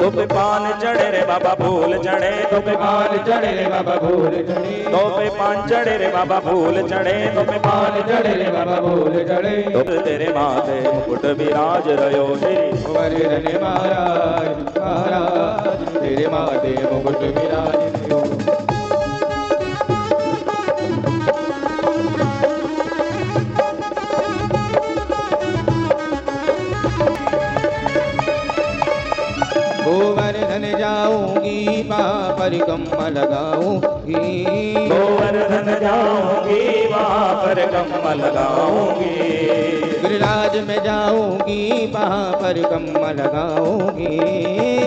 तो पे पान चढ़े रे बाबा फूल चढ़े, तो पे पान चढ़े रे बाबा फूल चढ़े, तो पे पान चढ़े रे बाबा फूल चढ़े, तो पे पान चढ़े रे बाबा फूल चढ़े। तो तेरे माथे मुकुट विराज रयो श्री कुंवर धन महाराज महाराज, तेरे माथे मुकुट विराज रयो। गोवर्धन जाऊंगी वहाँ पर कम्मा लगाऊंगी, गोवर्धन जाऊंगी वहाँ पर कम्मा लगाऊंगी, गिरिराज में जाऊंगी वहाँ पर कम्मा लगाऊंगी,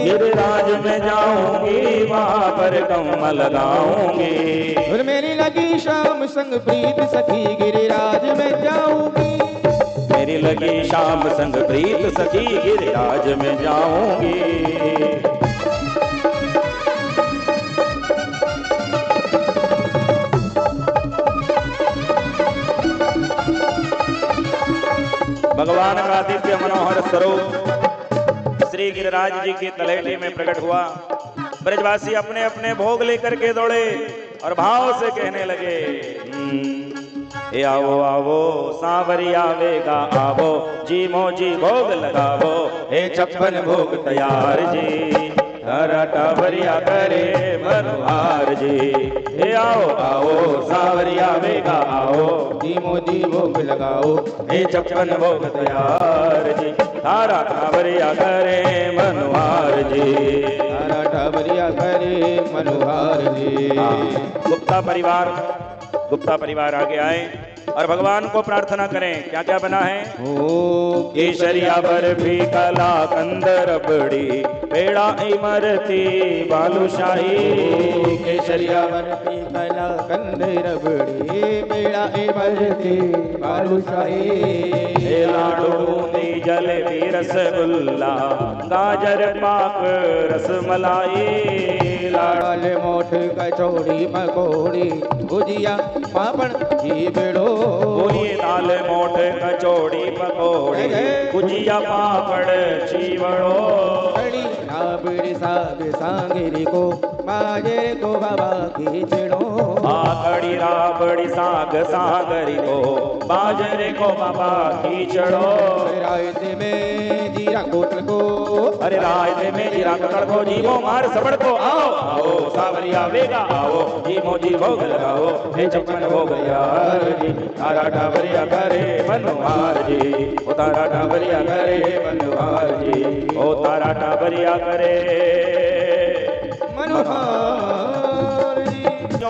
गिरिराज में जाऊंगी वहाँ पर कम्मा लगाऊंगी। और मेरी लगी शाम संग प्रीत सखी गिरिराज में जाऊंगी, मेरी लगी शाम संग प्रीत सखी गिरिराज में जाऊंगी। भगवान का दिव्य मनोहर स्वरूप श्री गिरिराज जी की तलहटी में प्रकट हुआ। ब्रजवासी अपने अपने भोग लेकर के दौड़े और भाव से कहने लगे, ए आवो आवो सांवरी आवेगा आवो, जी मोजी भोग लगावो, हे 56 भोग तैयार जी, हरा टावरिया करे मनोहार जी। हे आओ आओ सांवरी आवेगा आओ, जी मोदी भोग लगाओ, हे 56 भोग तैयार जी, हरा टावरिया करे मनोहार जी, हरा टावरिया करे मनोहार जी। गुप्ता परिवार आगे आए और भगवान को प्रार्थना करें। क्या क्या बना है? ओ केसरिया बर्फी कला कंद रबड़ी, पेड़ा इमरती बालूशाही, केसरिया बर्फी कला कंद रबड़ी, पेड़ा इमरती बालूशाही, लाडू बूंदी जलेबी रसगुल्ला, गाजर पाक रसमलाई, लाल मोठ कचौड़ी पकौड़ी, भुजिया पापड़ चीबड़ो, बोलिए दाल मोठ कचौड़ी पकौड़ी, भुजिया पापड़ चीवड़ो, कड़ी राबड़ी साग सांगरी को, बाजे को बाबा खींचड़ो, कड़ी राबड़ी साग सांगरी को, बाजरे को बाबा खींचड़ो, रायते में जीरा कोतल को, अरे रायते में जीरा कोतल को, जीवो मार सबड़ को, आओ आओ सांवरी आवेगा आओ, जीवो जी भोग लगाओ, हे 56 भोग यार जी, तारा टावरिया करे मनोहार जी, ओ तारा टावरिया करे मनोहार जी, ओ तारा टावरिया करे मनोहार जी।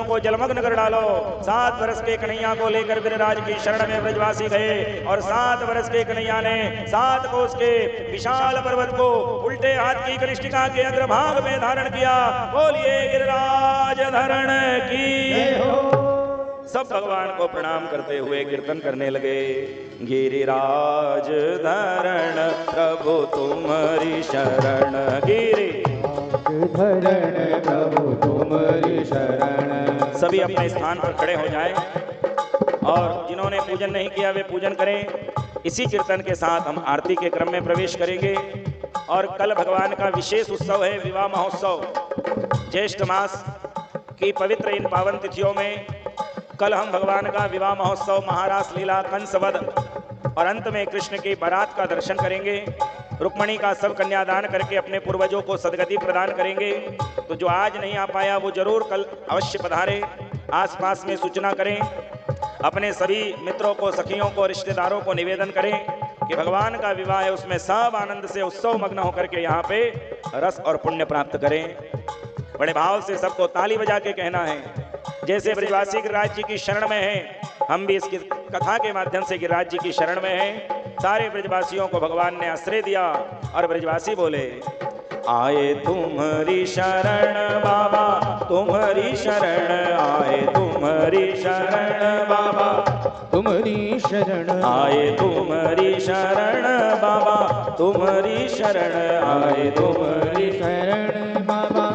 को जलमग्न कर डालो। 7 वर्ष के कन्हैया को लेकर गिरिराज की शरण में ब्रजवासी गए और 7 वर्ष के कन्हैया ने 7 कोस के विशाल पर्वत को उल्टे हाथ की कनिष्ठिका के अग्रभाग में धारण किया। बोलिए गिरिराज धरण की। सब भगवान को प्रणाम करते हुए कीर्तन करने लगे। गिरिराज धरण प्रभु तुम्हारी शरण, धरण प्रभु तुम्हारी शरण। सभी अपने स्थान पर खड़े हो जाएं और जिन्होंने पूजन नहीं किया वे पूजन करें। इसी कीर्तन के साथ हम आरती के क्रम में प्रवेश करेंगे और कल भगवान का विशेष उत्सव है, विवाह महोत्सव। ज्येष्ठ मास की पवित्र इन पावन तिथियों में कल हम भगवान का विवाह महोत्सव, महारास लीला, कंसवध और अंत में कृष्ण की बारात का दर्शन करेंगे। रुक्मणी का सब कन्यादान करके अपने पूर्वजों को सदगति प्रदान करेंगे। तो जो आज नहीं आ पाया वो जरूर कल अवश्य पधारे। आसपास में सूचना करें, अपने सभी मित्रों को, सखियों को, रिश्तेदारों को निवेदन करें कि भगवान का विवाह है, उसमें सब आनंद से उत्सव मग्न होकर के यहाँ पे रस और पुण्य प्राप्त करें। बड़े भाव से सबको ताली बजा के कहना है, जैसे ब्रजवासी गिरिराज जी की शरण में हैं, हम भी इसकी कथा के माध्यम से गिरिराज जी की शरण में हैं। सारे ब्रजवासियों को भगवान ने आश्रय दिया और ब्रजवासी बोले, आए तुम्हारी शरण बाबा, तुम्हारी शरण, आए तुम्हारी शरण बाबा, तुम्हारी शरण, आए तुम्हारी शरण बाबा, तुम्हारी शरण, आए तुम्हारी शरण बाबा,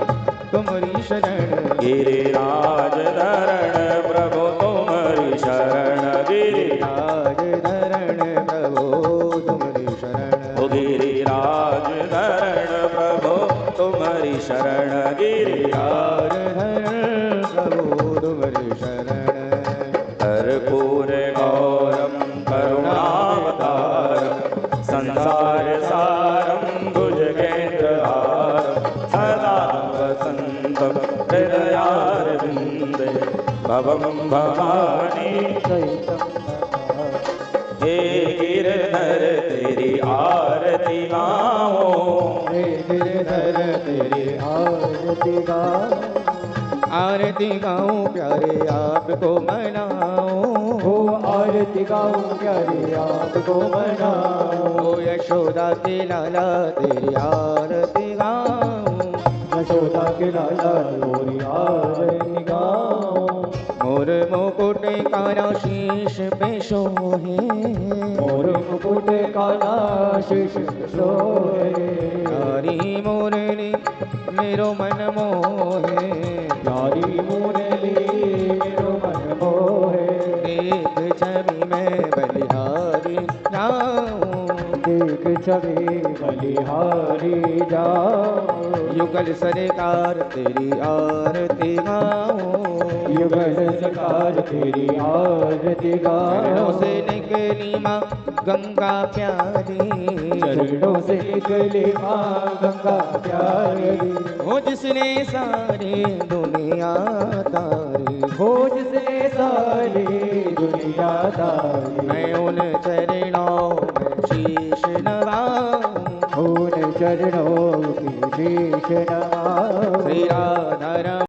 तुम्हारी शरण। गिरिराज धरण प्रभु तुम्हारी शरण, गिरिराज धरण प्रभु तुम्हारी शरण, गिरिराज धरण प्रभु संसार सारं भुजगेन्द्रहारं सदा वसन्तं हृदयारविन्दे भवं भवानी हे गिरधर तेरी आरती गाओ, हे गिरधर तेरी आरती गाओ, आरती गाऊं प्यारे आपको मनाओ, हो आरती गाऊं प्यारे आपको मनाओ, हो यशोदा के लाला तेरी आरती गाऊं, यशोदा के लाला तेरी आरती गाऊं, मोर मुकुट काला शीश पे सोहे, मोर मुकुट काला शीश पे सोहे, प्यारी मुरली मेरो मन मोहे, प्यारी मुरली मेरो मन मोहे, देख छवि में बलिहारी जाऊं, देख छवि बलिहारी जाऊं, युगल सरकार तेरी आरती गाऊं, युगल सरकार तेरी आरती गाऊं, चरणों से निकली माँ गंगा प्यारी, चरणों से निकली माँ गंगा प्यारी, हो जिसने सारी दुनिया तारी, हो जिसने सारी दुनिया तारी, मैं उन चरणों में शीश नवाऊं, उन चरणों की शीश नवाऊं,